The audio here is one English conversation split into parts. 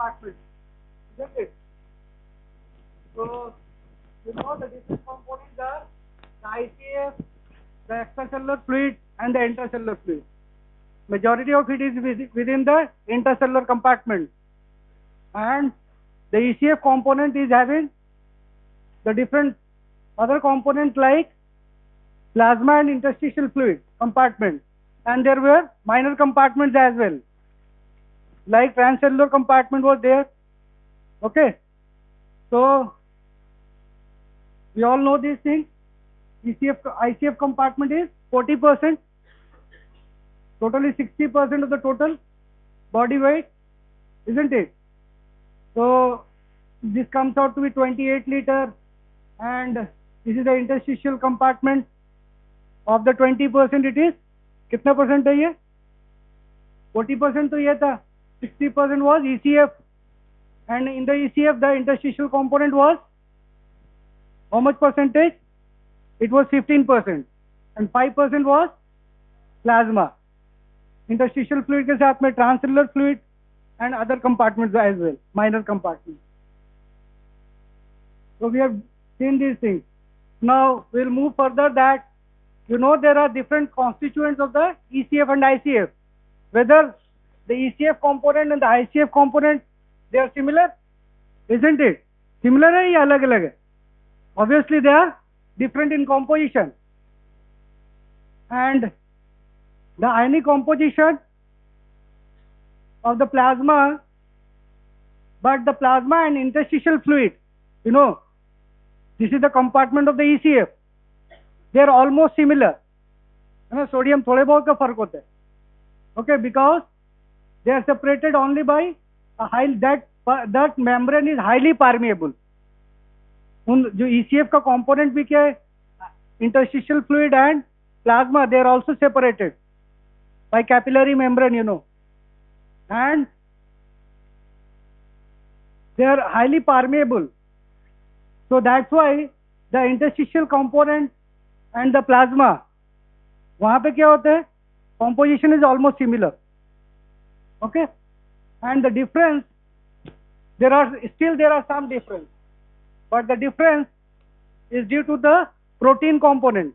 compartment, isn't it? So you know the different components are the ICF, the extracellular fluid, and the intracellular fluid. Majority of it is within the intracellular compartment, and the ECF component is having the different other components like plasma and interstitial fluid compartment, and there were minor compartments as well, like transcellular compartment was there. Okay, so we all know these things. ICF compartment is 40%, totally 60% of the total body weight, isn't it? So this comes out to be 28 liter, and this is the interstitial compartment. Of the 20% it is कितना percent है ये? 40% तो ये था, 60% was ECF, and in the ECF the interstitial component was how much percentage? It was 15%, and 5% was plasma. Interstitial fluid के साथ में transcellular fluid and other compartments as well, minor compartments. So we have seen these things. Now we'll move further that you know there are different constituents of the ECF and ICF. Whether the ECF component and the ICF component, they are similar, isn't it? Similar है या अलग अलग है? Obviously they are different in composition, and the ionic composition of the plasma, but the plasma and interstitial fluid, you know, this is the compartment of the ECF, they are almost similar. है ना, sodium थोड़े बहुत का फर्क होता है. Okay, because they are separated only by a high, that membrane is highly permeable. उन जो ECF का component भी क्या है, interstitial fluid and plasma, they are also separated by capillary membrane, you know, and they are highly permeable. So that's why the interstitial component and the plasma, वहाँ पे क्या होता है, composition is almost similar. Okay, and the difference, there are some difference, but the difference is due to the protein component.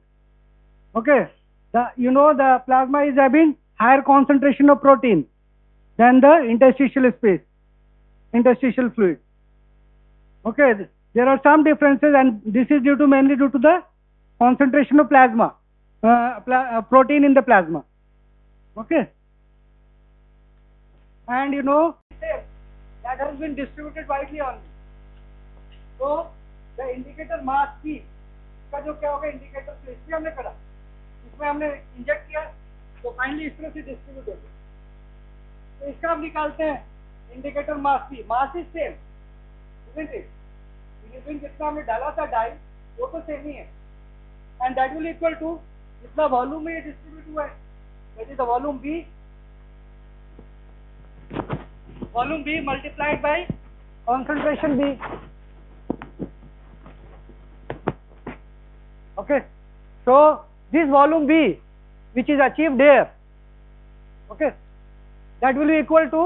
Okay, the plasma is having higher concentration of protein than the interstitial space, interstitial fluid. Okay, there are some differences, and this is mainly due to the concentration of plasma, protein in the plasma. Okay, and you know that has been distributed widely only. So the indicator mass P का जो क्या होगा, indicator से इसमें हमने करा, इसमें हमने इंजेक्ट किया, तो फाइनली इस तरह से डिस्ट्रीब्यूट हो गया. तो इसका हम निकालते हैं indicator mass P. Mass is same, isn't it? इसमें जितना हमने डाला था डाई वो तो सेम ही है, and that will equal to जितना वॉल्यूम में ये डिस्ट्रीब्यूट हुआ है, that is the volume B multiplied by concentration B. Okay, so this volume B which is achieved here, okay, that will be equal to,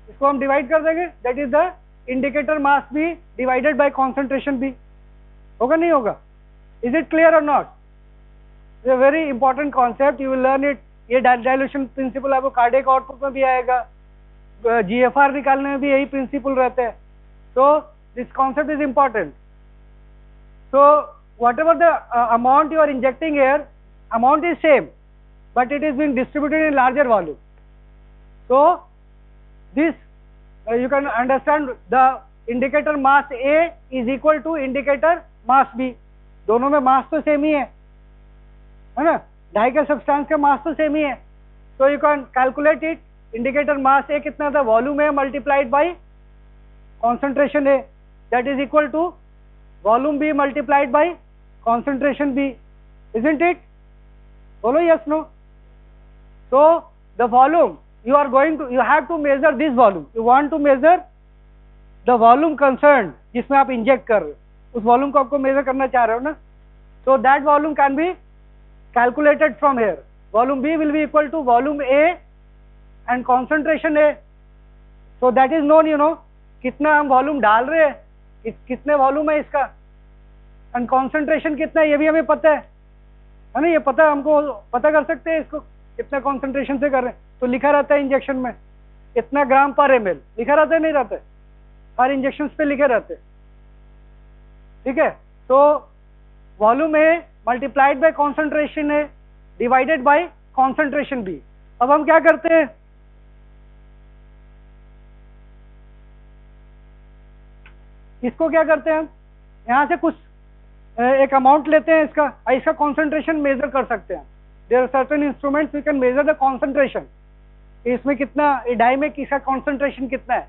इसको हम divide कर देंगे, that is the indicator mass B divided by concentration B. होगा नहीं होगा? Is it clear or not? It's a very important concept, you will learn it. ये dilution principle आपको cardiac output में भी आएगा, GFR निकालने में भी यही प्रिंसिपल रहते हैं. So this concept is important. So whatever the amount you are injecting here, amount is same, but it is being distributed in larger volume. So this you can understand, the indicator mass A is equal to indicator mass B. दोनों में मास तो same ही है ना, die का substance का मास तो same ही है. So you can calculate it. Indicator mass A कितना था, volume A multiplied by concentration A, that is equal to volume B multiplied by concentration B, isn't it? बोलो yes no. So the volume you have to measure this volume. You want to measure the volume concerned जिसमें आप inject कर रहे हो, उस volume को आपको major करना चाह रहे हो ना. So that volume can be calculated from here. Volume B will be equal to volume A and concentration A. So that is known, you know, कितना हम वॉल्यूम डाल रहे हैं, कितने वॉल्यूम है इसका, एंड कॉन्सेंट्रेशन कितना है ये भी हमें पता है ना, ये पता है, हमको पता कर सकते हैं इसको कितना कॉन्सेंट्रेशन से कर रहे हैं। तो लिखा रहता है इंजेक्शन में इतना ग्राम पर ml, लिखा रहता है नहीं रहता है, हर इंजेक्शन पे लिखे रहते हैं, ठीक है। तो volume A multiplied by concentration A divided by concentration B. अब हम क्या करते हैं, इसको क्या करते हैं, हम यहां से कुछ एक अमाउंट लेते हैं इसका, इसका कॉन्सेंट्रेशन मेजर कर सकते हैं। There are certain instruments we can measure the concentration, इसमें कितना, डाई में किसका कॉन्सेंट्रेशन कितना है,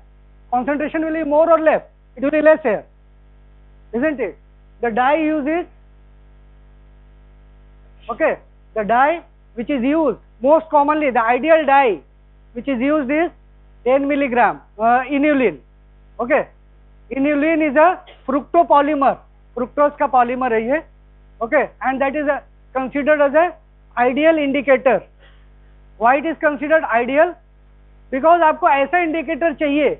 कॉन्सेंट्रेशन विल बी मोर और less, it will be less here, isn't it? The dye used is, okay, the dye which is used most commonly, the ideal dye which is used is 10 milligram inulin, okay. Inulin is a fructopolymer, fructose का polymer है ये, okay, and that is considered as a ideal indicator. Why it is considered ideal? Because आपको ऐसा indicator चाहिए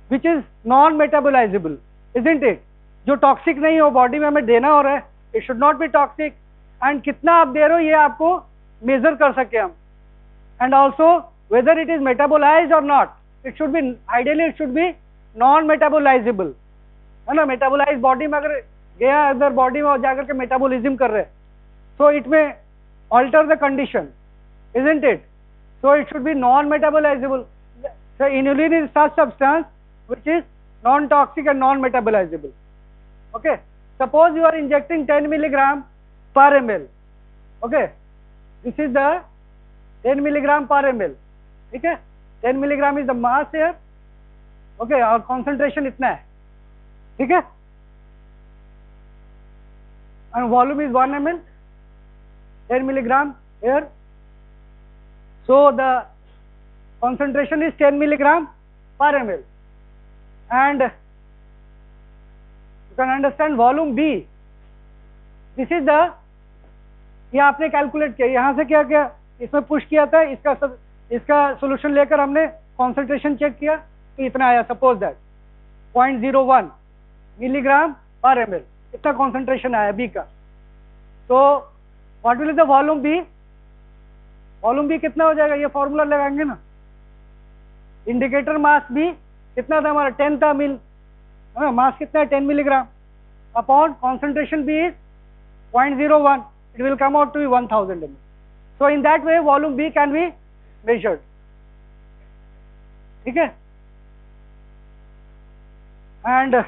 which is non metabolizable, isn't it? जो toxic नहीं हो, body में हमें देना हो रहा है, it should not be toxic, and कितना आप दे रहे हो ये आपको मेजर कर सके हम, and also whether it is metabolize और not, it should be ideally it should be non metabolizable, है ना। मेटाबोलाइज बॉडी में अगर गया अगर बॉडी में जाकर के मेटाबोलिज्म कर रहे हैं, so it may alter the condition, isn't it? So it should be non-metabolizable. So inulin is such substance which is non-toxic and non-metabolizable. Okay. Suppose you are injecting 10 milligram per ml. Okay. This is the 10 milligram per ml. ठीक है. 10 milligram is the mass here. Okay. और concentration इतना है. ठीक है. And volume is 1 ml. 10 milligram here. So the concentration is 10 milligram per ml, and you can understand volume B. This is the, ये आपने calculate किया, यहाँ से क्या किया, इसमें पुश किया था, इसका सोल्यूशन लेकर हमने कॉन्सेंट्रेशन चेक किया तो इतना आया, suppose that 0.01 milligram per ml, इतना कॉन्सेंट्रेशन आया B का। तो what will the volume be, volume भी कितना हो जाएगा, ये फॉर्मूला लगाएंगे ना, इंडिकेटर मास भी कितना था हमारा 10 था मिल, मास कितना है 10 मिलीग्राम अपॉन कॉन्सेंट्रेशन भी is 0.01, it will come out to 1000 ml. So in that way volume be can be measured, ठीक है। And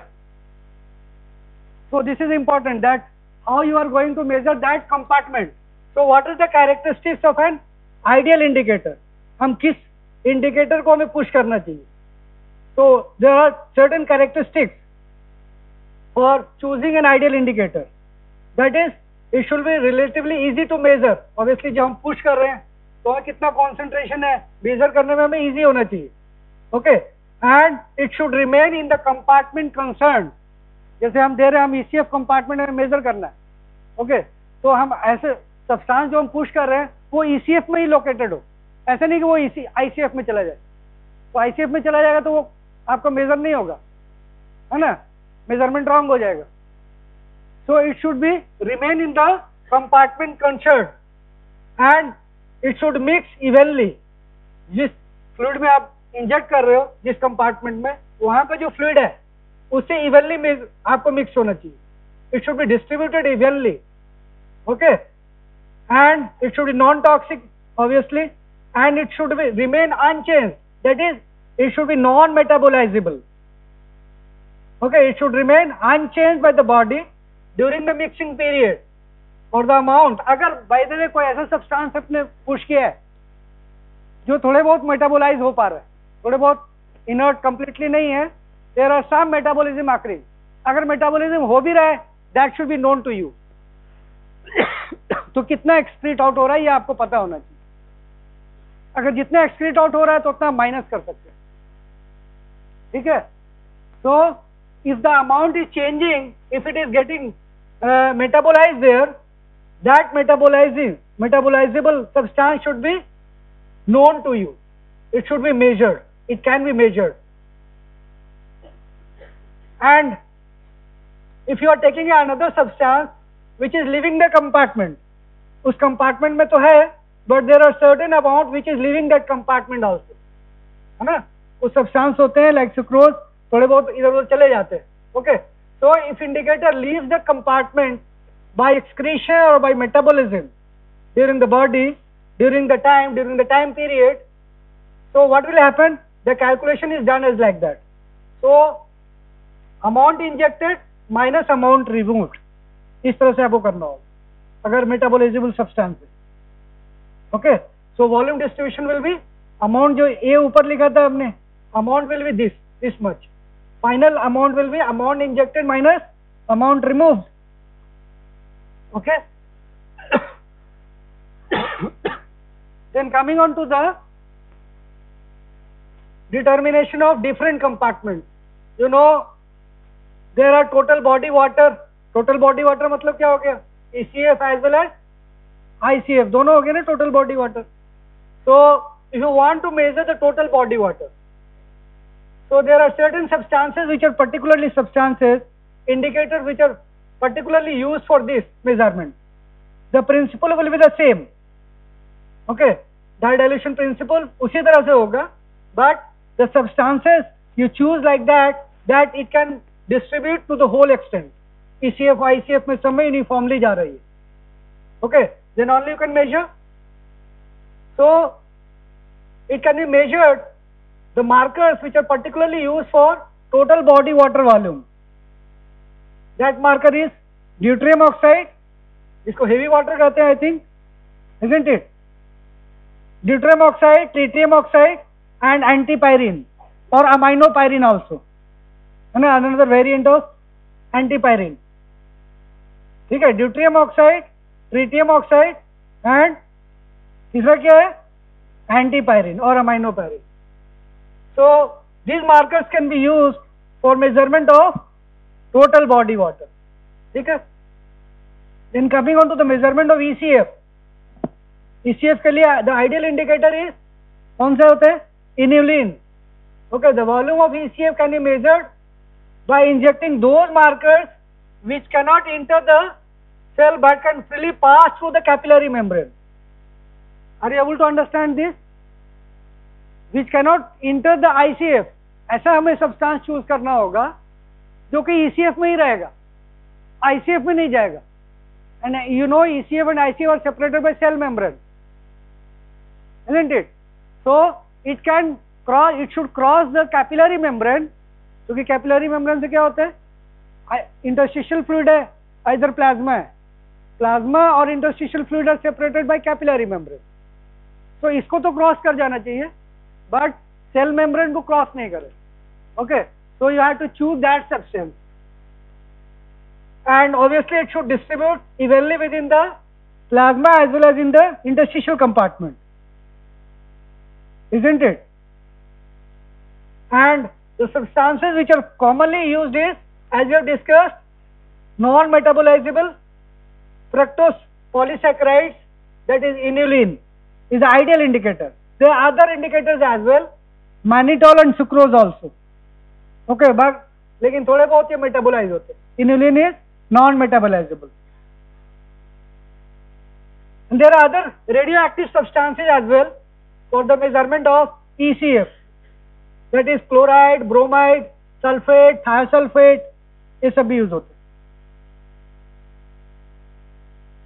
so this is important that how you are going to measure that compartment. So what is the characteristics of an ideal indicator, हम किस indicator को हमें push करना चाहिए. तो there are certain characteristics for choosing an ideal indicator, that is it should be relatively easy to measure. Obviously जब हम push कर रहे हैं तो हमें कितना कॉन्सेंट्रेशन है मेजर करने में हमें इजी होना चाहिए, okay. And it should remain in the compartment concern, जैसे हम दे रहे हैं, हम ईसीएफ कंपार्टमेंट में मेजर करना है, ओके. तो हम ऐसे सब्सटेंस जो हम पुश कर रहे हैं वो ईसीएफ में ही लोकेटेड हो, ऐसा नहीं कि वो आईसीएफ में चला जाए. तो आईसीएफ में चला जाएगा तो वो आपका मेजर नहीं होगा, है ना, मेजरमेंट रॉन्ग हो जाएगा. So it should be remain in the compartment concern and it should mix evenly. जिस फ्लूइड में आप इंजेक्ट कर रहे हो, जिस कंपार्टमेंट में, वहां का जो फ्लूइड है उससे इवनली आपको मिक्स होना चाहिए. It should be distributed evenly, okay, and it should be non-toxic obviously, and it should be remain unchanged, that is it should be non-metabolizable, okay. It should remain unchanged by the body during the mixing period or the amount. अगर by the way कोई ऐसा substance अपने push किया है जो थोड़े बहुत metabolise हो पा रहा है, थोड़े बहुत इनर्ट कंप्लीटली नहीं है, there are some metabolism occurring, अगर मेटाबोलिज्म हो भी रहा है that should be known to you. तो कितना एक्सक्रीट आउट हो रहा है ये आपको पता होना चाहिए. अगर जितना एक्सक्रीट आउट हो रहा है तो उतना माइनस कर सकते हैं, ठीक है. So if the amount is changing, if it is getting metabolize there, that metabolizable substance should be known to you, it should be measured it can be measured. And if you are taking another substance which is leaving the compartment, उस compartment में तो है, but there are certain amount which is leaving that compartment also, है ना? कुछ substance होते हैं like sucrose, थोड़े बहुत इधर उधर चले जाते हैं. Okay, so if indicator leaves the compartment by excretion or by metabolism during the body, during the time period, so what will happen? The calculation is done as like that. So amount injected minus amount removed, इस तरह से आपको करना होगा अगर metabolizable substance है. Okay, so volume distribution will be amount जो A ऊपर लिखा था हमने, amount will be this much. Final amount will be amount injected minus amount removed. Okay. Then coming on to the determination of different compartments. You know, there are total body water. Total body water मतलब क्या हो गया? ECF as well as ICF दोनों हो गए ना total body water. So if you want to measure the total body water, so there are certain substances which are particularly indicators which are particularly used for this measurement. The principle will be the same. Okay, dye dilution principle उसी तरह से होगा, but the substances you choose like that it can distribute to the whole extent. ECF ICF में सब में uniformly जा रही है. Okay, then only you can measure. So it can be measured, the markers which are particularly used for total body water volume. That marker is deuterium oxide, इसको heavy water कहते हैं I think, isn't it? Deuterium oxide, tritium oxide and antipyrine or aminopyrine also, and another variant of antipyrine. ठीक है, deuterium oxide, tritium oxide and तीसरा क्या है? Antipyrine or aminopyrine. So these markers can be used for measurement of total body water. ठीक है. Then coming on to the measurement of ECF. ECF के लिए the ideal indicator is कौन से होते हैं? Inulin. Okay, the volume of ECF can be measured by injecting those markers which cannot enter the cell but can freely pass through the capillary membrane. Are you able to understand this? Which cannot enter the ICF. ऐसा हमें substance choose करना होगा जो कि ECF में ही रहेगा, ICF में नहीं जाएगा. And you know ECF and ICF are separated by cell membrane, isn't it? So it should cross the capillary membrane, क्योंकि capillary membrane से क्या होता है? Interstitial fluid है, either plasma है. Plasma और interstitial fluid are separated by capillary membrane. So इसको तो cross कर जाना चाहिए, but cell membrane को cross नहीं करे. Okay, so you have to choose that substance, and obviously it should distribute evenly within the plasma as well as in the interstitial compartment, isn't it? And the substances which are commonly used is, as we have discussed, non-metabolizable fructose polysaccharides, that is inulin, is the ideal indicator. There are other indicators as well, mannitol and sucrose also. Okay, but लेकिन थोड़े बहुत ये metabolize होते हैं. Inulin is non-metabolizable. And there are other radioactive substances as well for the measurement of ECF. That is chloride, bromide, sulfate, thiosulfate, ये सब भी use होते हैं.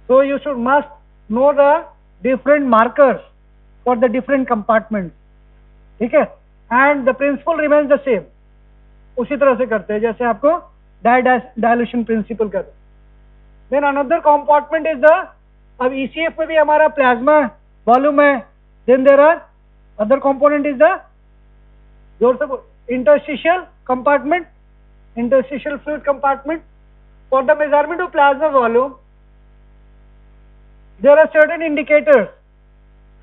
So you must know the different markers for the different compartments. ठीक है? And the principle remains the same. उसी तरह से करते हैं जैसे आपको dilution principle करते हैं. Then another compartment is the, अब ECF में भी हमारा plasma volume है. Then there are other component is the interstitial compartment, interstitial fluid compartment. For the measurement of plasma volume, there are certain indicators.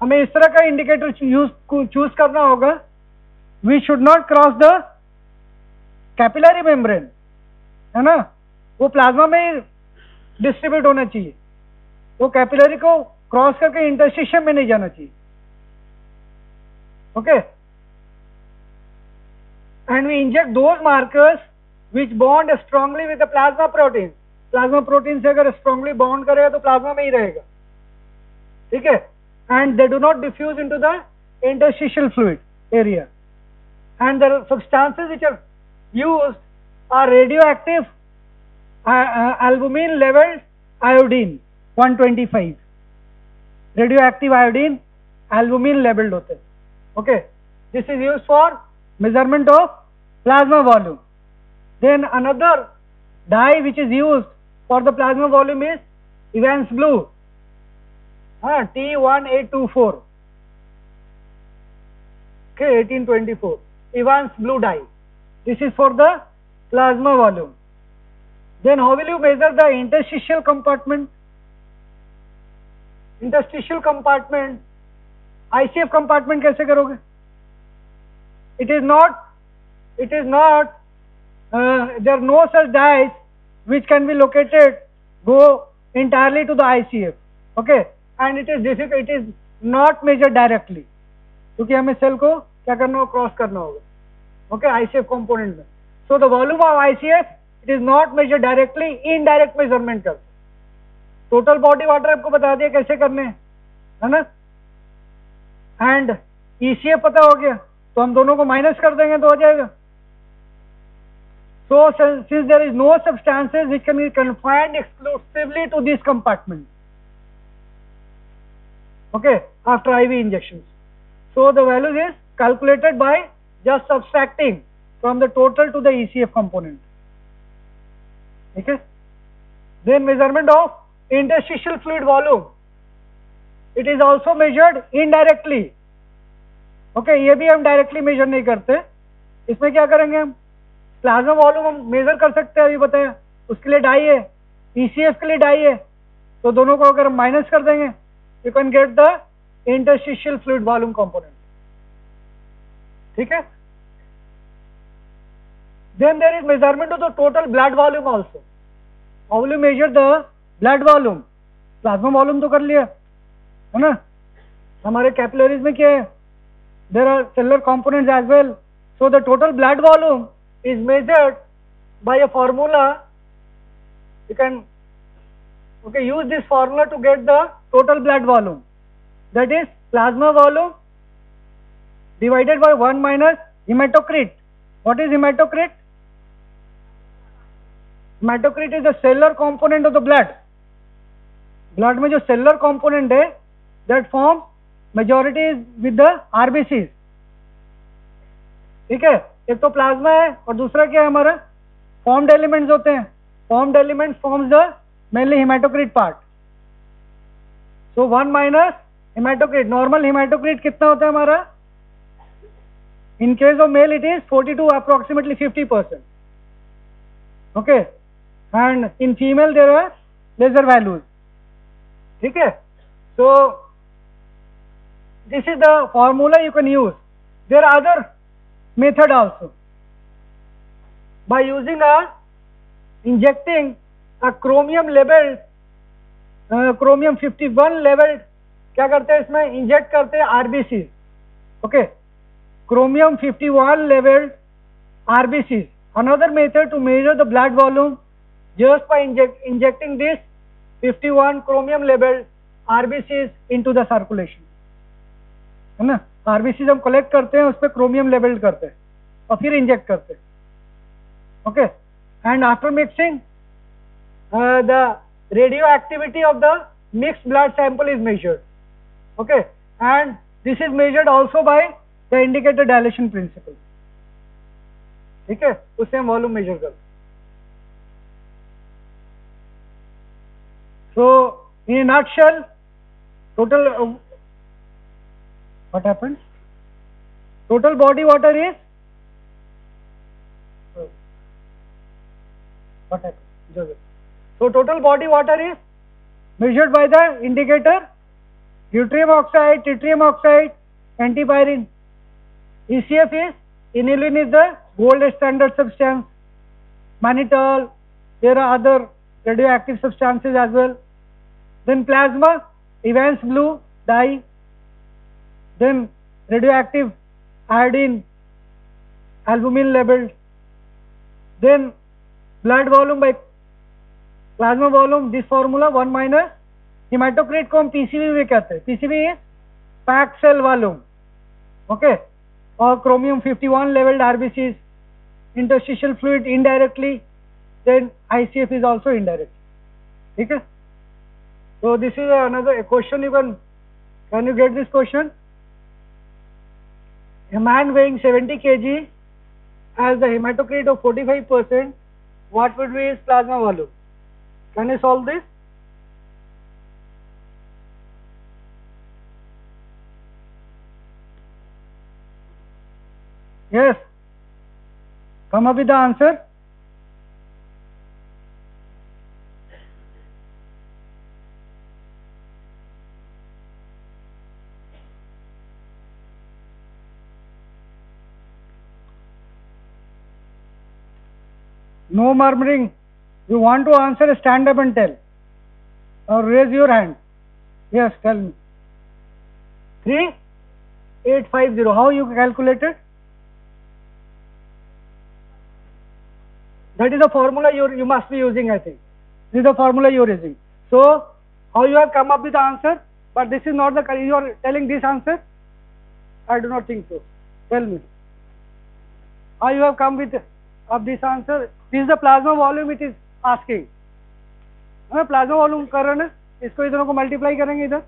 हमें इस तरह का इंडिकेटर चूज करना होगा. We should not cross the capillary membrane, है ना, वो plasma में डिस्ट्रीब्यूट होना चाहिए, वो कैपिलरी को क्रॉस करके इंटरस्टिशियम में नहीं जाना चाहिए. Okay, and we inject those markers which bond strongly with the plasma protein. Plasma protein से अगर strongly bond करेगा तो plasma में ही रहेगा, ठीक है, and they do not diffuse into the interstitial fluid area, and the substances which are used are radioactive albumin leveled iodine 125, radioactive iodine albumin labeled होते हैं. Okay, this is used for measurement of plasma volume. Then another dye which is used for the plasma volume is Evans blue, T1824, okay, 1824, Evans blue dye. This is for the plasma volume. Then how will you measure the interstitial compartment? Interstitial compartment, ICF compartment कैसे करोगे? It is not, there are no such dyes which can be located, go entirely to the ICF, okay, and it is difficult, it is not measured directly, क्योंकि हमें cell को क्या करना होगा, cross करना होगा, okay, ICF component में. So the volume of ICF, it is not measured directly, indirect measurement करते. टोटल बॉडी वाटर आपको बता दिया कैसे करने है ना, एंड ECF पता हो गया तो हम दोनों को माइनस कर देंगे तो हो जाएगा. So since there is no substances which can be confined exclusively to this compartment, okay, after IV injections, so the value is calculated by just subtracting from the total to the ECF component. Okay, then measurement of interstitial fluid volume, it is also measured indirectly. Okay, ये भी हम directly measure नहीं करते. इसमें क्या करेंगे हम, plasma volume हम मेजर कर सकते हैं, अभी बताया, उसके लिए डाई है, ECF के लिए डाई है, तो दोनों को अगर हम माइनस कर देंगे you can get the interstitial fluid volume component. ठीक है. Then there is measurement of the total blood volume also. How will you measure the blood volume? Plasma volume तो कर लिया है ना, हमारे कैपिलरीज में क्या है, there are cellular components as well. So the total blood volume is measured by a formula. You can use this formula to get the total blood volume. That is plasma volume divided by 1 minus hematocrit. What is hematocrit? Hematocrit is the cellular component of the blood. Blood में जो cellular component है, that form majority is with the RBCs. ठीक है, एक तो plasma है और दूसरा क्या है हमारा, फॉर्म्ड एलिमेंट्स होते हैं. Formed element forms the mainly hematocrit part. So 1 minus hematocrit. Normal hematocrit कितना होता है हमारा, in case of male it is 42, approximately 50%. Okay, and in female there are lesser values. ठीक है, सो this is the formula you can use. There are other method also. By using injecting a chromium labeled chromium 51 labeled, क्या करते हैं इसमें, inject करते हैं RBCs. Okay, chromium 51 labeled RBCs. Another method to measure the blood volume just by injecting this 51 chromium labeled RBCs into the circulation. है ना, RBC हम collect करते हैं, उस पर क्रोमियम लेबल्ड करते हैं और फिर इंजेक्ट करते हैं. Okay, and after mixing the radio activity of the mixed blood sample is measured. Okay, and this is measured also by the indicator dilation principle. ठीक है, उससे हम वॉल्यूम मेजर करते हैं. So in a nutshell, total what happened, total body water is what happened, so total body water is measured by the indicator deuterium oxide, tritium oxide, antipyrine. ECF is, inulin is the gold standard substance, mannitol, there are other radioactive substances as well. Then plasma, Evans blue dye, then radioactive iodine albumin labeled. Then blood volume by plasma volume, this formula 1 minus hematocrit को हम PCV भी कहते हैं. PCV is packed cell volume, okay, or chromium 51 leveled RBCs, interstitial fluid indirectly, then ICF is also indirect. Okay, so this is another question. You can you get this question? A man weighing 70 kg has the hematocrit of 45%. What would be his plasma volume? Can you solve this? Yes. Come up with the answer. No murmuring. You want to answer, stand up and tell. Or raise your hand. Yes, tell me. 3850. How you calculated? That is the formula you must be using, I think. This is the formula you are using. So, how you have come up with the answer? But this is not the, you are telling this answer? I do not think so. Tell me. How you have come with of this answer? This is the plasma volume it is asking. Plasma volume कर रहे हैं, इसको इधरों को multiply करेंगे इधर.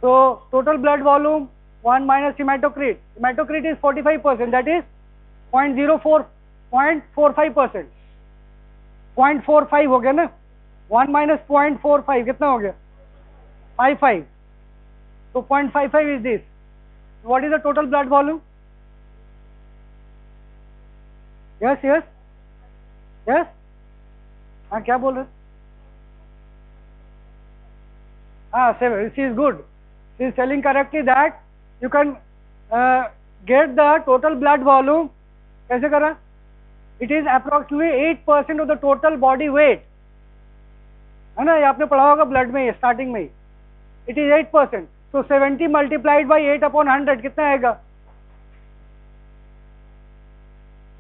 So total blood volume 1 minus hematocrit. Hematocrit is 45%. That is 0.45%. 0.45 हो गया ना. 1 minus 0.45 कितना हो गया? 55. So 0.55 is this. What is the total blood volume? Yes, yes, yes. हाँ क्या बोल रहे? हाँ, she is good. She is telling correctly that you can get the total blood volume. कैसे करा? It is approximately 8% of the total body weight. है ना? ये आपने पढ़ा होगा ब्लड में स्टार्टिंग में ही. It is 8%. So 70 multiplied by 8 upon 100 कितना आएगा?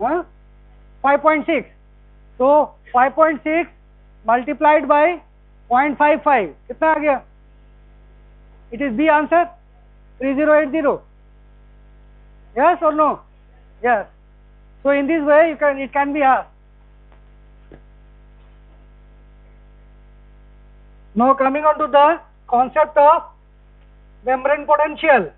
हाँ? 5.6. So 5.6 multiplied by 0.55 कितना आ गया? It is B answer. 3080. Yes or no? Yes. So in this way it can be asked. Now coming on to the concept of membrane potential.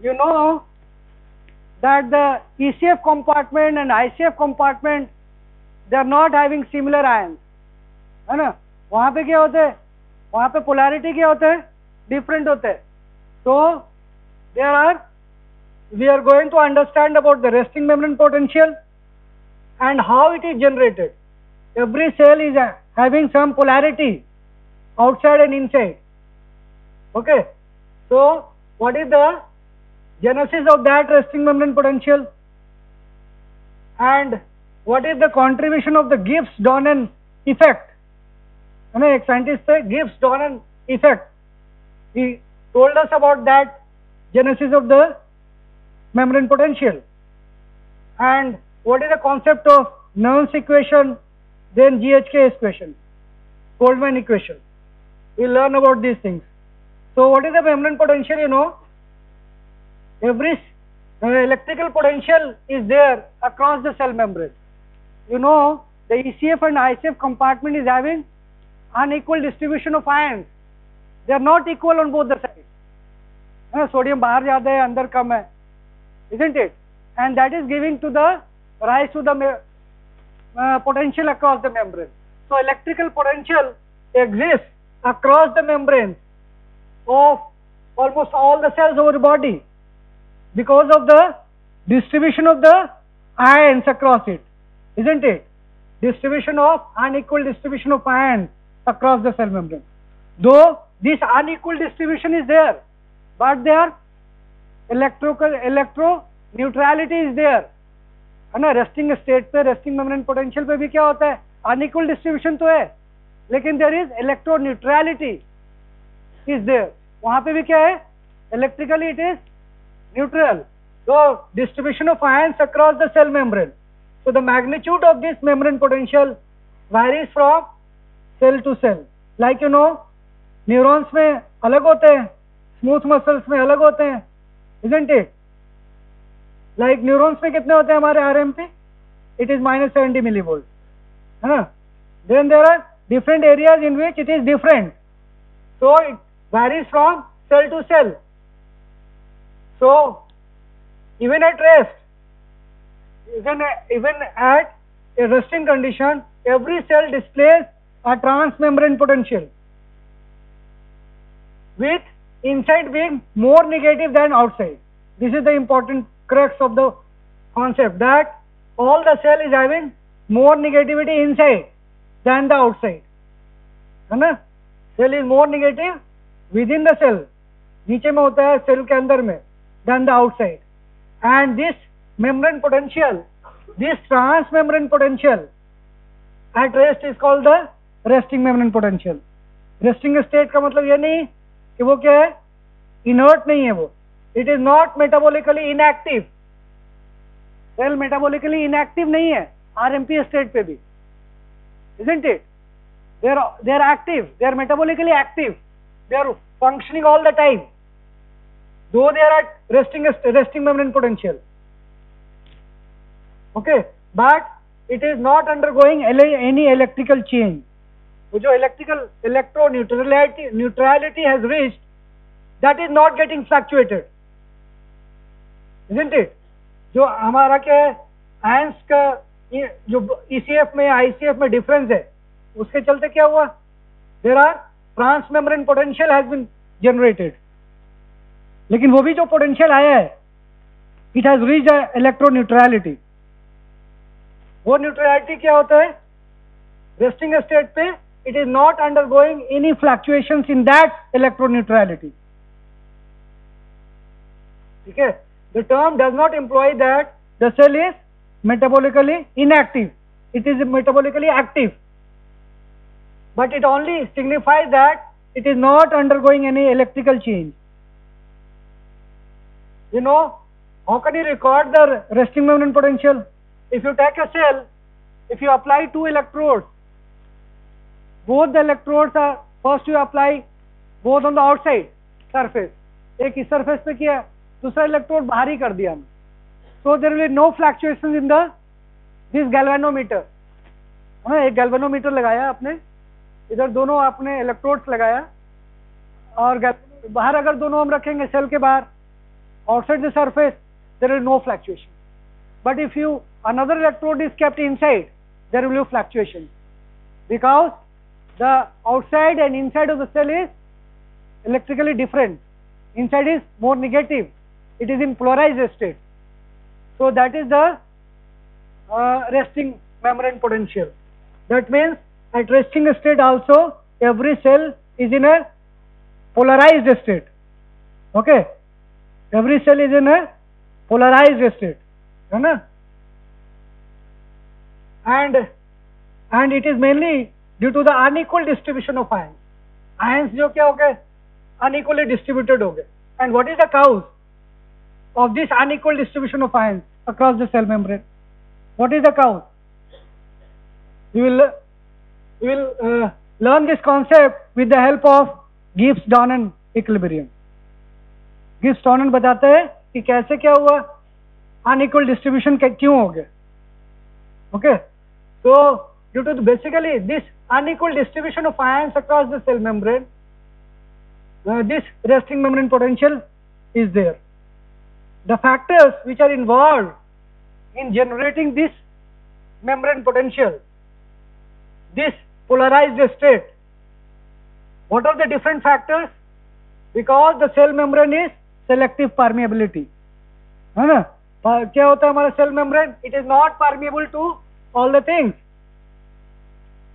You know that the ECF compartment and ICF compartment, they are not having similar ions, है ना? वहाँ पे क्या होते हैं? वहाँ पे polarity क्या होते हैं? Different होते हैं. So we are going to understand about the resting membrane potential and how it is generated. Every cell is having some polarity outside and inside. Okay. So what is the genesis of that resting membrane potential, and what is the contribution of the Gibbs-Donen effect? And a scientist said Gibbs-Donen effect. He told us about that genesis of the membrane potential. And what is the concept of Nernst equation, then GHK equation, Goldman equation. We will learn about these things. So what is the membrane potential? You know, every electrical potential is there across the cell membrane. You know, the ECF and ICF compartment is having unequal distribution of ions. They are not equal on both the sides. Sodium बाहर ज़्यादा है, अंदर कम है, isn't it? And that is giving to the rise to the potential across the membrane. So electrical potential exists across the membrane of almost all the cells over the body, because of the distribution of the ions across it, isn't it? Unequal distribution of ions across the cell membrane. Though this unequal distribution is there, but their electro neutrality is there. है ना? Resting state पे, resting membrane potential पे भी क्या होता है? Unequal distribution तो है, लेकिन there is electro neutrality. is there. वहाँ पे भी क्या है? Electrically it is neutral. So distribution of ions across the cell membrane. So the magnitude of this membrane potential varies from cell to cell. Like you know, neurons में अलग होते हैं, smooth muscles में अलग होते हैं, isn't it? Like neurons में कितने होते हैं हमारे RMP? It is -70 millivolts, है ना? Then there are different areas in which it is different. So it varies from cell to cell. So even at rest, even at a resting condition, every cell displays a transmembrane potential, with inside being more negative than outside. This is the important crux of the concept, that all the cell is having more negativity inside than the outside, है ना? Cell is more negative within the cell, नीचे में होता है cell के अंदर में, than the outside. And this membrane potential, this transmembrane potential at rest is called the resting membrane potential. Resting state का मतलब ये नहीं कि वो क्या है, inert नहीं है वो. It is not metabolically inactive. Cell metabolically inactive नहीं है RMP state पे भी, isn't it? They are active. They are metabolically active. They are functioning all the time, though they are at resting membrane potential. Okay, but it is not undergoing any electrical change. वो जो neutrality has reached, that is not getting fluctuated, isn't it? जो हमारा क्या है, ions का जो ECF में ICF में डिफरेंस है, उसके चलते क्या हुआ? There are transmembrane potential has been generated. लेकिन वो भी जो पोटेंशियल आया है, it has reached electroneutrality. वो न्यूट्रलिटी क्या होता है? रेस्टिंग स्टेट पे it is not undergoing any fluctuations in that electroneutrality. ठीक है? The term does not imply that the cell is metabolically inactive. It is metabolically active, but it only signifies that it is not undergoing any electrical change. You know, how can you record the resting membrane potential? If you take a cell, if you apply 2 electrodes, both the electrodes are, first you apply both on the outside surface, एक इस surface पे किया, दूसरा electrode बाहर ही कर दिया हमने. So there will be no fluctuations in this galvanometer. हाँ, एक galvanometer लगाया आपने, इधर दोनों आपने electrodes लगाया, और बाहर अगर दोनों हम रखेंगे सेल के बाहर, outside the surface, there is no fluctuation. But if another electrode is kept inside, there will be fluctuation, because the outside and inside of the cell is electrically different. Inside is more negative, it is in polarized state. So that is the resting membrane potential. That means at resting state also every cell is in a polarized state. Okay, every cell is in a polarized state, है ना? And it is mainly due to the unequal distribution of ions. Ions जो क्या हो गए? Unequally distributed हो गए. And what is the cause of this unequal distribution of ions across the cell membrane? What is the cause? We will learn this concept with the help of Gibbs-Donan equilibrium. Gibbs-Donan बताते हैं कि कैसे क्या हुआ, unequal distribution क्यों हो गया. Okay, so due to basically this unequal distribution of ions across the cell membrane, this resting membrane potential is there. The factors which are involved in generating this membrane potential, this polarized state, what are the different factors? Because the cell membrane is selective permeability, है ना? क्या होता है हमारा cell membrane? It is not permeable to all the things.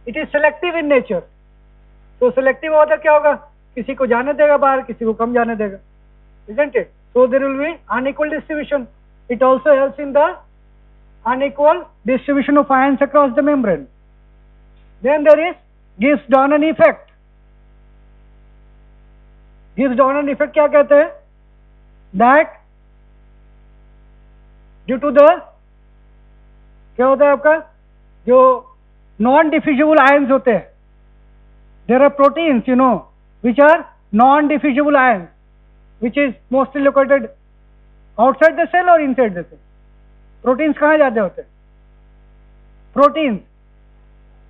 It is selective in nature. So selective होता क्या होगा? किसी को जाने देगा बाहर, किसी को कम जाने देगा, isn't it? So there will be unequal distribution. It also helps in the unequal distribution of ions across the membrane. Then there is Gibbs-Donan effect. Gibbs Donner effect क्या कहते हैं? दैट ड्यू टू द, क्या होता है आपका, जो non diffusible ions होते हैं, there are proteins you know which are non diffusible ions which is mostly located outside the cell और इनसाइड द सेल. प्रोटीन्स कहाँ ज्यादा होते हैं? प्रोटीन्स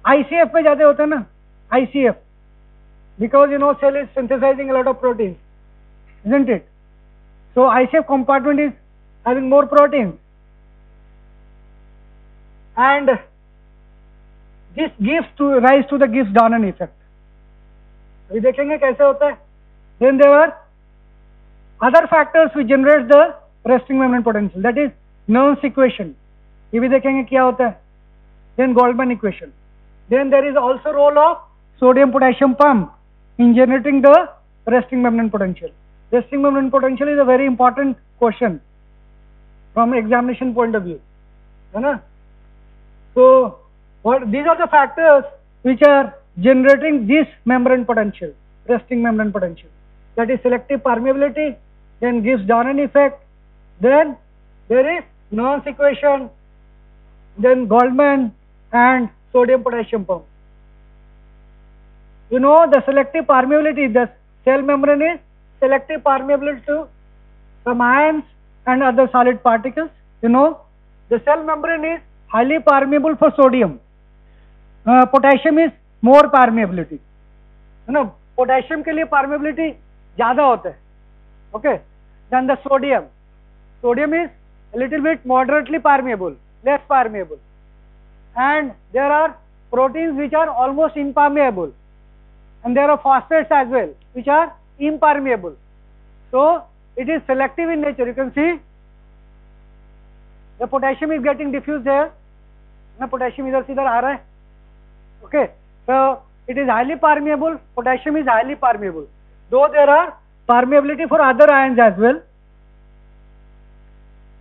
ICF में ज्यादा होते हैं ना, ICF, because you know cell is synthesizing a lot of proteins, isn't it? So ICF compartment is having more proteins, and this gives to rise to the Gibbs-Donan effect. अभी देखेंगे कैसे होता है. Then there are other factors which generate the resting membrane potential, that is Nernst equation. ये भी देखेंगे क्या होता है. Then Goldman equation. Then there is also role of sodium potassium pump in generating the resting membrane potential. Resting membrane potential is a very important question from examination point of view, है ना. So what these are the factors which are generating this membrane potential, resting membrane potential, that is selective permeability, then Gibbs-Donan effect, then there is Nernst equation, then Goldman and sodium potassium pump. You know the selective permeability, the cell membrane is selective permeable to some ions and other solid particles. You know the cell membrane is highly permeable for sodium. Potassium is more permeability. You know potassium के लिए permeability ज़्यादा होता है. Okay. Then the sodium. Sodium is a little bit moderately permeable, less permeable. And there are proteins which are almost impermeable, and there are phosphates as well which are impermeable. So it is selective in nature. You can see the potassium is getting diffused there. ना potassium इधर से इधर आ रहा है. Okay, so it is highly permeable. Potassium is highly permeable, though there are permeability for other ions as well.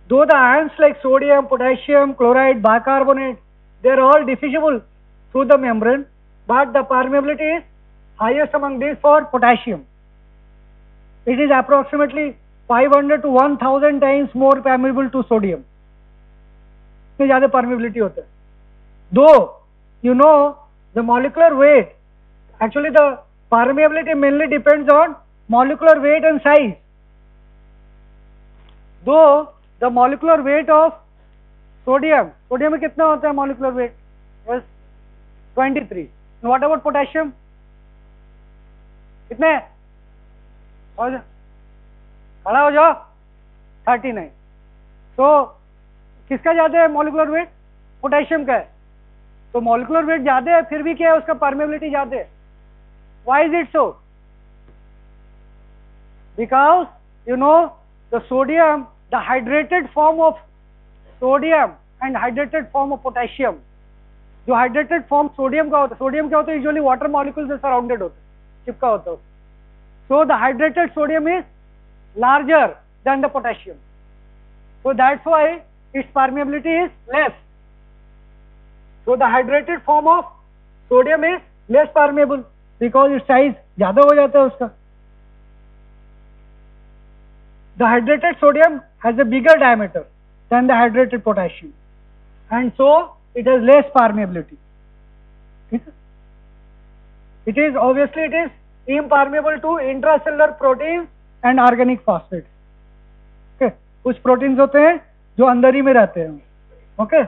Though the ions like sodium, potassium, chloride, bicarbonate, they are all diffusible through the membrane, but the permeability is highest among these for potassium. It is approximately 500 to 1000 times more permeable to sodium. इसमें ज़्यादा permeability होता है. Though you know the molecular weight, actually the permeability mainly depends on molecular weight and size. Though the molecular weight of sodium में कितना होता है molecular weight? Yes, 23. And what about potassium? कितने? खड़ा हो जाओ. 39. So किसका ज्यादा है molecular weight? पोटेशियम का है. तो molecular weight ज्यादा है, फिर भी क्या है, उसका permeability ज्यादा है. Why is it so? Because you know the sodium, the hydrated form of sodium and hydrated form of potassium. जो hydrated form sodium का होता है, sodium क्या होता है, usually water molecules से surrounded होता है, चिपका होता है. So the hydrated sodium is larger than the potassium. So that's why its permeability is less. So the hydrated form of sodium is less permeable because its size ज़्यादा हो जाता है उसका. The hydrated sodium has a bigger diameter than the hydrated potassium, and so it has less permeability. It is obviously it is impermeable to intracellular proteins and organic phosphates. Okay, कुछ proteins होते हैं जो अंदर ही में रहते हैं. Okay,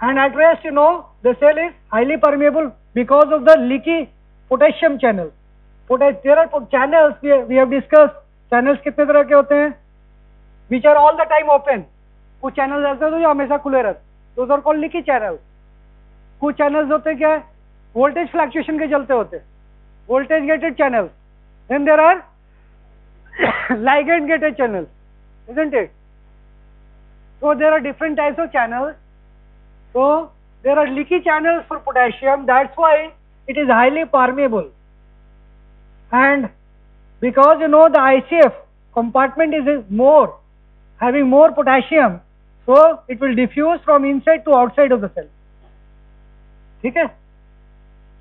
and at rest you know the cell is highly permeable because of the leaky potassium channel. There are channels we have discussed. Channels कितने तरह के होते हैं? Which are all the time open. कुछ channels ऐसे होते हैं जो हमेशा खुले रहते हैं. Those are called leaky channels. कुछ channels होते हैं क्या है? Voltage fluctuation के चलते होते हैं. Voltage gated channels. Then there are ligand gated channels, isn't it? So there are different types of channels. So there are leaky channels for potassium. That's why it is highly permeable. And because you know the ICF compartment is more, having more potassium, so it will diffuse from inside to outside of the cell. ठीक है?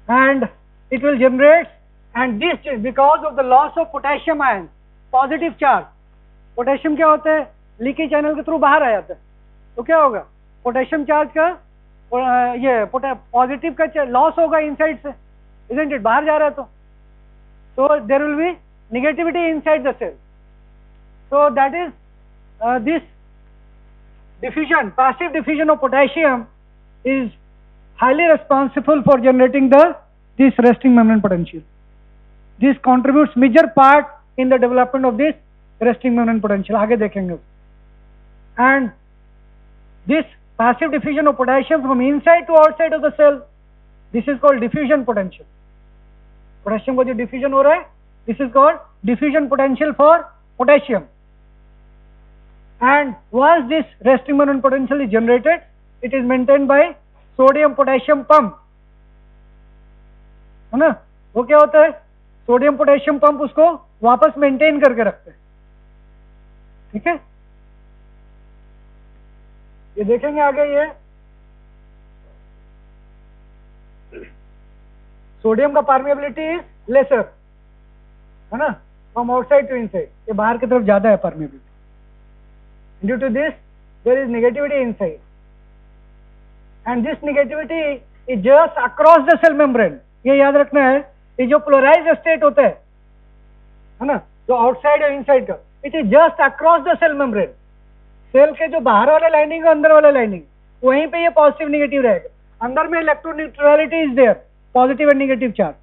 And it will generate and this is because of the loss of potassium ion, positive charge. Potassium क्या होता है, leaky channel के through बाहर आ जाता है, तो क्या होगा, पोटेशियम चार्ज का ये पॉजिटिव का लॉस होगा इनसाइड से, isn't it, बाहर जा रहा है तो, so there will be negativity inside the cell. So that is this diffusion, passive diffusion of potassium is highly responsible for generating this resting membrane potential. This contributes major part in the development of this resting membrane potential. आगे देखेंगे. And this passive diffusion of potassium from inside to outside of the cell, this is called diffusion potential. Potassium को जो diffusion हो रहा है, this is called diffusion potential for potassium. And once this resting membrane potential is generated, it is maintained by sodium potassium pump, है ना. वो क्या होता है, सोडियम पोटेशियम पंप उसको वापस मेंटेन करके रखते हैं. ठीक है, ये देखेंगे आगे. ये सोडियम का परमेबिलिटी इज लेसर, है ना, फ्रॉम आउटसाइड टू इनसाइड. ये बाहर की तरफ ज्यादा है permeability. Due to this there is negativity inside, and this negativity is just across the cell membrane. ये याद रखना है, ये जो पोलराइज स्टेट होता है ना, जो आउटसाइड और इनसाइड का, it is just across the cell membrane. Cell के जो बाहर वाले लाइनिंग और अंदर वाले लाइनिंग, वहीं पे ये पॉजिटिव नेगेटिव रहेगा. अंदर में electroneutrality is there, positive and negative charge.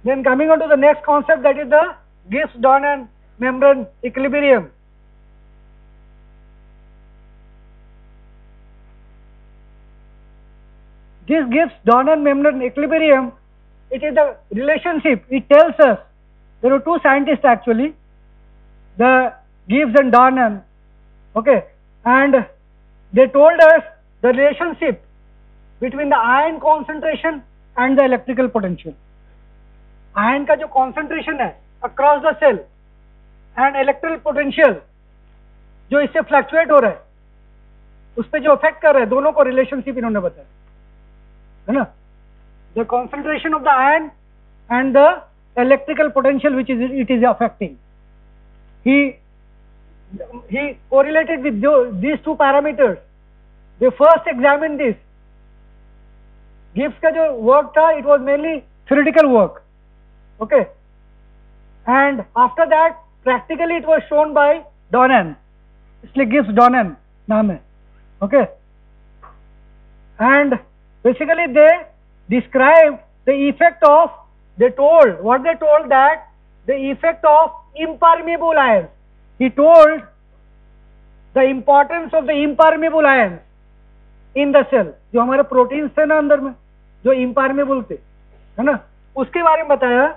Then coming on to the next concept, that is the Gibbs-Donnan membrane equilibrium. This Gibbs-Donnan membrane equilibrium, it is the relationship. It tells us, there were two scientists actually, the Gibbs and Donnan, okay, and they told us the relationship between the ion concentration and the electrical potential. Ion का जो concentration है across the cell and electrical potential जो इससे fluctuate हो रहा है, उस पर जो इफेक्ट कर रहा है, दोनों को रिलेशनशिप इन्होंने बताया, है ना. The concentration of the ion and the electrical potential which is it is affecting. he correlated with these two parameters. They first examined this. Gibbs का जो वर्क था, it was mainly theoretical work. Okay, and after that practically it was shown by Donnan, इसलिए Gibbs Donnan नाम है. Okay, and basically they described the effect of, they told that the effect of impermeable ions. He told the importance of the impermeable ions in the cell. जो हमारे proteins थे ना अंदर में, जो impermeable थे, है ना, उसके बारे में बताया.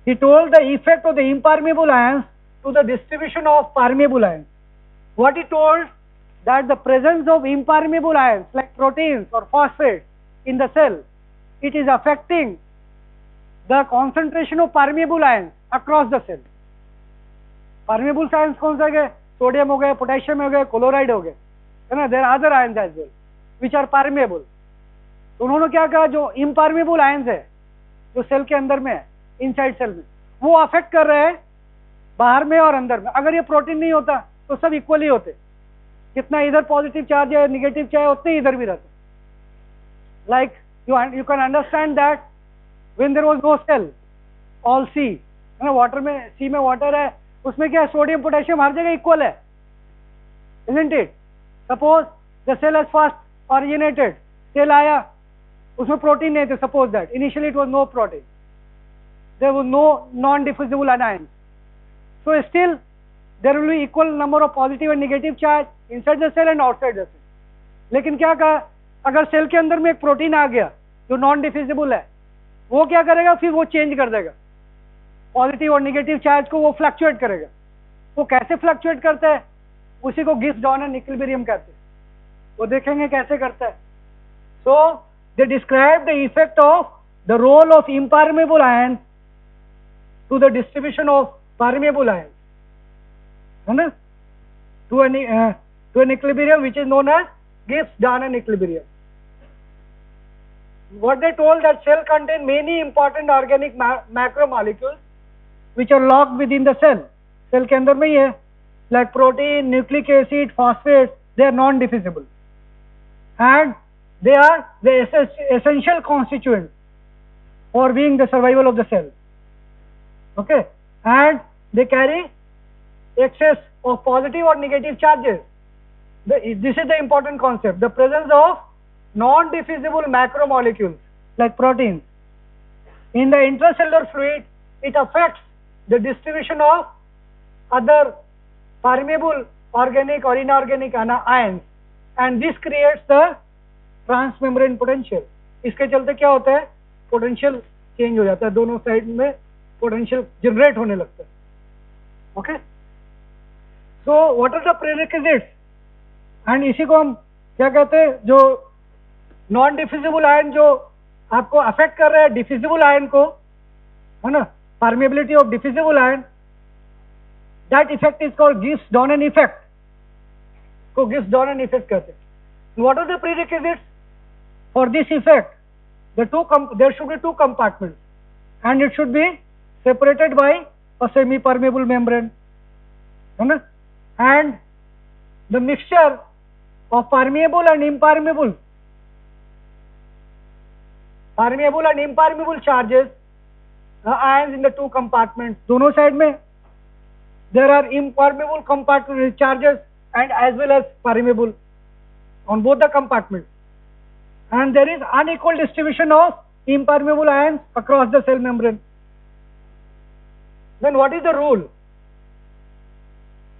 He told the effect of the impermeable ions to the distribution of permeable ions. What he told, that the presence of impermeable ions like proteins or phosphates in the cell, it is affecting the concentration of permeable ions across the cell. Permeable ions कौन सा गए, sodium हो गए, potassium हो गए, chloride हो गए, है ना. There are other ions as well which are permeable. तो उन्होंने क्या कहा, जो impermeable ions है जो सेल के अंदर में है, इनसाइड सेल में, वो अफेक्ट कर रहे हैं बाहर में और अंदर में. अगर ये प्रोटीन नहीं होता तो सब इक्वली होते, कितना इधर पॉजिटिव चार्ज है, निगेटिव चार्ज, उतने इधर भी रहते. Like you can understand that when there was no cell, all sea, है ना, वाटर में, सी में वाटर है, उसमें क्या है, सोडियम पोटेशियम हर जगह इक्वल है, isn't it? Suppose the cell has first originated, cell आया, उसमें प्रोटीन नहीं थे, suppose that initially it was no protein, there was no non-diffusible anions, so still there will be equal number of positive and negative charge inside the cell and outside the cell. लेकिन क्या कहा, अगर cell के अंदर में एक protein आ गया जो नॉन डिफ्यूजिबल है, वो क्या करेगा, फिर वो चेंज कर देगा पॉजिटिव और नेगेटिव चार्ज को, वो फ्लक्चुएट करेगा. वो कैसे फ्लक्चुएट करता है, उसी को गिब्स-डॉनन इक्विलिब्रियम कहते हैं. वो देखेंगे कैसे करता है. So they describe the effect of the role of impermeable ions to the distribution of permeable ions, है ना, to an equilibrium which is known as Gibbs-Donnan equilibrium. what they told that cell contain many important organic macromolecules which are locked within the cell. Cell के अंदर में ही है, like protein, nucleic acid, phosphates, they are non-diffusible and they are the essential constituents for being the survival of the cell. Okay, and they carry excess of positive or negative charges. This is the important concept, the presence of non-diffusible macromolecules like proteins in the intracellular fluid. It affects the distribution of other permeable organic or inorganic ions and this creates the transmembrane potential. इसके चलते क्या होता है, potential change हो जाता है, दोनों side में पोटेंशियल जनरेट होने लगता है. Okay, so what are the prerequisites and इसी को हम क्या कहते हैं, जो नॉन डिफ्यूजिबल आयन जो आपको अफेक्ट कर रहा है डिफ्यूजिबल आयन को, है ना, permeability of diffusible ion, that effect is called Gibbs Donnan effect, को गिब्स डॉनन इफेक्ट कहते हैं. What are the prerequisites for this effect? there should be two compartments and it should be separated by a semi permeable membrane, है ना, and the mixture of permeable and impermeable charges, ions in the two compartments. दोनों side में there are impermeable compartment charges and as well as permeable on both the compartments, and there is unequal distribution of impermeable ions across the cell membrane. Then what is the rule?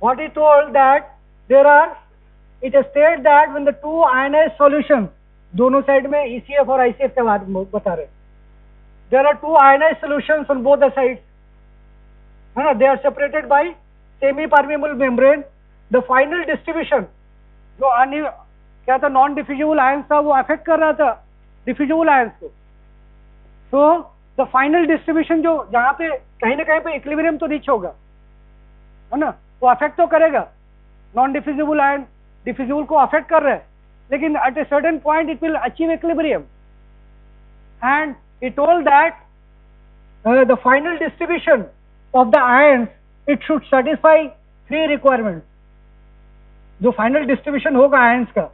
What he told that it is stated that when the two ionized solutions, दोनों side में ECF और ICF के बारे में बता रहे, there are two ionized solutions on both the sides, है ना, they are separated by semi permeable membrane. The final distribution जो क्या था, नॉन डिफ्यूजिबल आयंस था, वो अफेक्ट कर रहा था डिफ्यूजिबल आयंस को. सो द फाइनल डिस्ट्रीब्यूशन जो जहाँ पे कहीं ना कहीं पे इक्विलिब्रियम तो रीच होगा, है ना, वो अफेक्ट तो करेगा. नॉन डिफ्यूजिबल आयन डिफ्यूजिबल को अफेक्ट कर रहा है, लेकिन at a certain point it will achieve equilibrium and he told that the final distribution of the ions it should satisfy three requirements. जो फाइनल डिस्ट्रीब्यूशन होगा ions का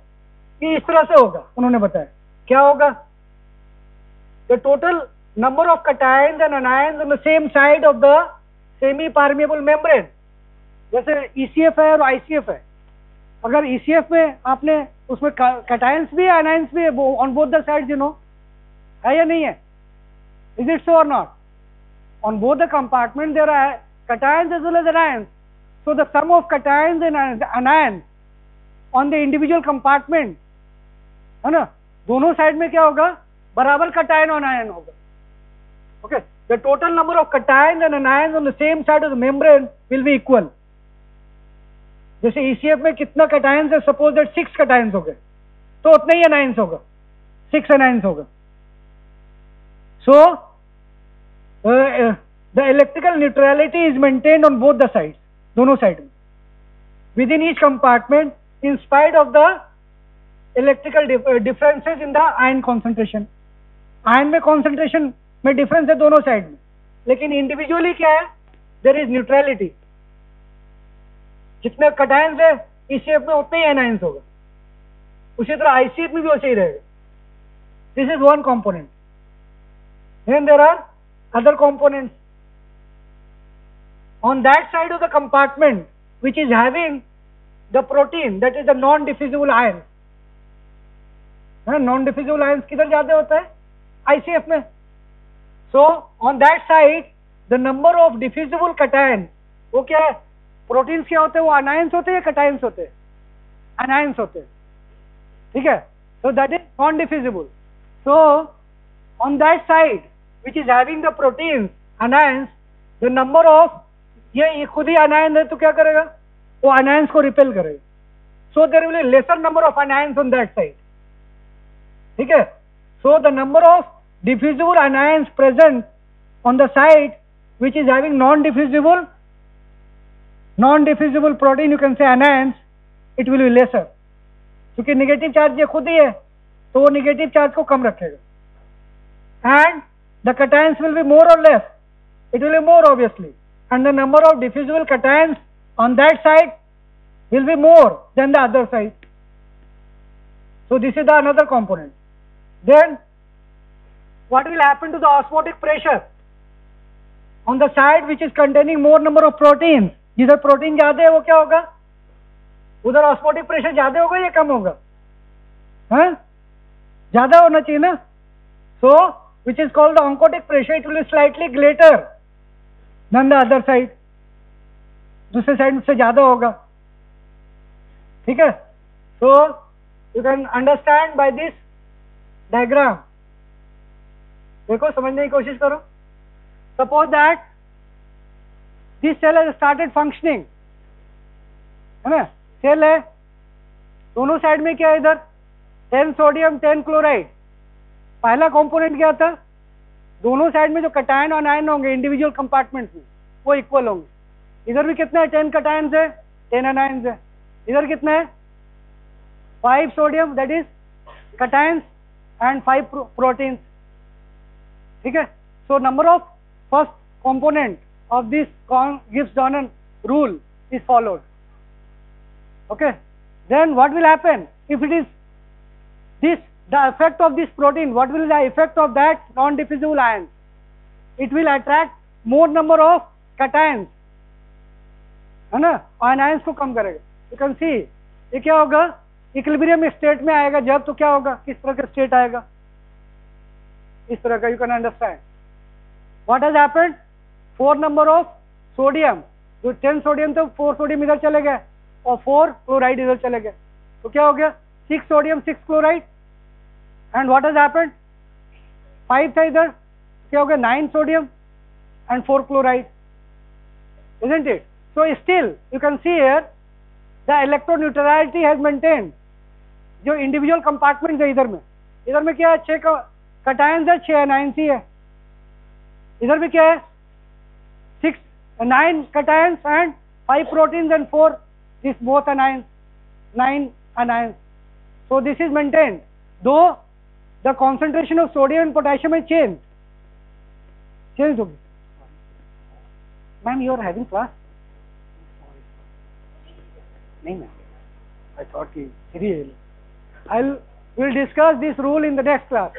ये इस तरह से होगा, उन्होंने बताया क्या होगा, the total number of cations and anions on the same side of the semi permeable membrane. जैसे ECF है और ICF है, अगर ECF में आपने उसमें कटायंस भी है अनायंस भी है on both the sides, you know, है या नहीं है? इज इट सो और not? On both the compartment there are cations as well as anions. So the sum of cations and anions on the individual compartment, है ना, दोनों side में क्या होगा, बराबर कटायन और अनायन होगा. Okay, the total number of cation and अनायन on the same side of the membrane will be equal. जैसे ECF में कितना कटायंस है, सपोज दैट 6 कटायंस हो गए, तो उतना ही अनायंस होगा, 6 अनायंस होगा. So the electrical neutrality is maintained on both the sides, दोनों साइड में, with in each compartment in spite of the electrical differences in the ion concentration. Ion में concentration में difference है दोनों साइड में, लेकिन individually क्या है, there is neutrality. जितने कटायंस है ECF में उतने ही एनायंस होगा, उसी तरह ICF में भी वैसे ही रहेगा. This is one component. Then there are other components on that side of the compartment which is having the protein, that is the non-diffusible ions. Non-diffusible ions किधर ज्यादा होता है, ICF में. So on that side the number of diffusible cation, वो क्या है, proteins क्या होते हैं, वो अनायंस होते हैं या कटायंस होते हैं, अनायंस होते हैं, ठीक है. So that is non-diffusible. So on that side which is having the proteins anions, the number of, ये खुद ही अनायन है तो क्या करेगा, वो अनायंस को रिपेल करेगा. So there will be lesser number of anions on that side, ठीक है. So the number of diffusible anions present on the side which is having non-diffusible protein, you can say anions, it will be lesser. क्योंकि negative charge ये खुद ही है तो वो negative charge को कम रखेगा. the cations will be more or less? It will be more obviously, and the number of diffusible cations on that side will be more than the other side. So this is the another component. Then what will happen to the osmotic pressure on the side which is containing more number of proteins? जिधर protein ज्यादा है वो क्या होगा? उधर osmotic pressure ज्यादा होगा या कम होगा? हाँ, ज्यादा होना चाहिए ना. So which is called the oncotic pressure, it will be slightly greater than the other side. दूसरे साइड से ज्यादा होगा. ठीक है. So you can understand by this diagram. देखो समझने की कोशिश करो. Suppose that this cell has started functioning, है ना? सेल है, दोनों साइड में क्या है? इधर 10 सोडियम 10 क्लोराइड. पहला कंपोनेंट क्या था? दोनों साइड में जो कटायन और आयन होंगे इंडिविजुअल कंपार्टमेंट्स में वो इक्वल होंगे. इधर भी कितना है? 10 कटायंस है, 10 एनायंस है. इधर कितना है? 5 sodium, that is cations, and 5 proteins. ठीक है. So number of first component of this Gibbs-Donan rule is followed. Okay. Then what will happen if it is this, the effect of this protein? What will be the effect of that non-diffusible ions? It will attract more number of cations, है ना? Anions को कम करेगा. You can see ये क्या होगा? Equilibrium state में आएगा जब, तो क्या होगा? किस तरह का स्टेट आएगा? इस तरह का. You can understand what has happened. 4 number of sodium, जो 10 सोडियम तो 4 सोडियम इधर चले गए और 4 क्लोराइड इधर चले गए. तो क्या हो गया? 6 sodium 6 chloride. And what has happened? 5 था इधर, क्या हो गया? 9 sodium and 4 chloride. isn't it? So still you can see here the electroneutrality has maintained. जो इंडिविजुअल कंपार्टमेंट है इधर में क्या है? 6 कटायंस है, 6 एनायंस ही है. इधर भी क्या है? 9 cations and 5 proteins and 4 this both anions, 9 anions. So this is maintained though the concentration of sodium and potassium has changed. Ma'am, you are having class? No, ma'am. I thought we will discuss this rule in the next class.